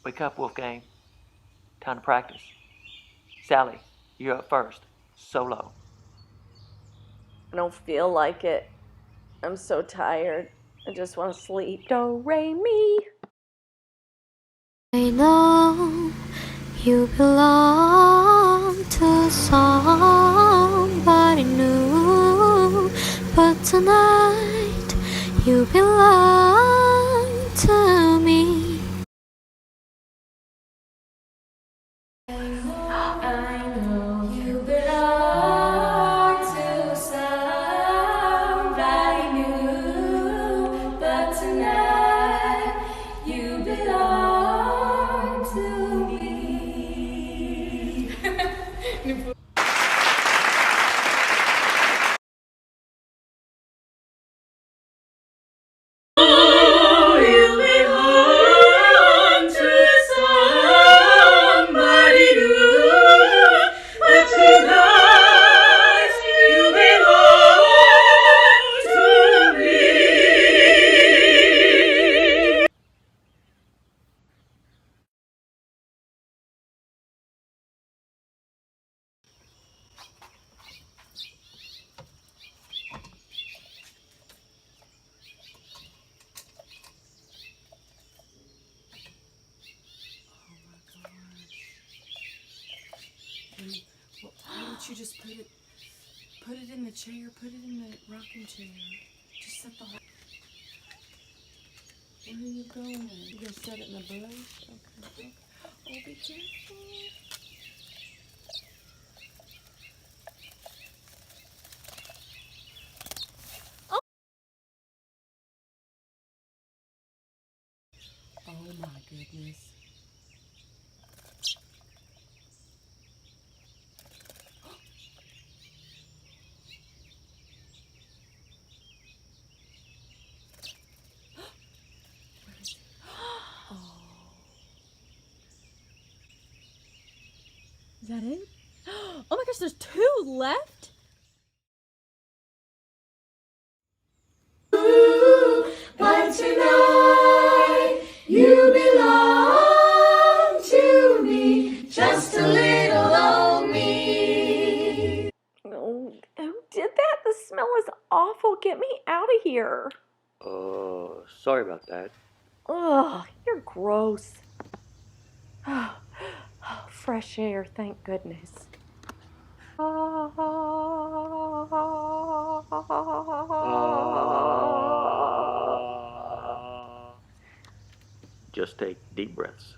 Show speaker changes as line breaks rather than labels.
Wake up, Wolfgang. Time to practice. Sally, you're up first. Solo.
I don't feel like it. I'm so tired. I just want to sleep. Do, re, mi.
I know you belong to somebody new, but tonight you belong to me. I know you belong to somebody new, but tonight you belong to me.
Well, why don't you just put it in the chair, put it in the rocking chair. Just set the whole... Where are you going? You gonna set it in the bush? Okay. Oh, be careful. Oh my goodness.
Is that it? Oh my gosh, there's 2 left?
But tonight you belong to me, just a little old me.
Oh, who did that? The smell is awful. Get me out of here.
Sorry about that.
Ugh, you're gross. Fresh air, thank goodness.
Just take deep breaths.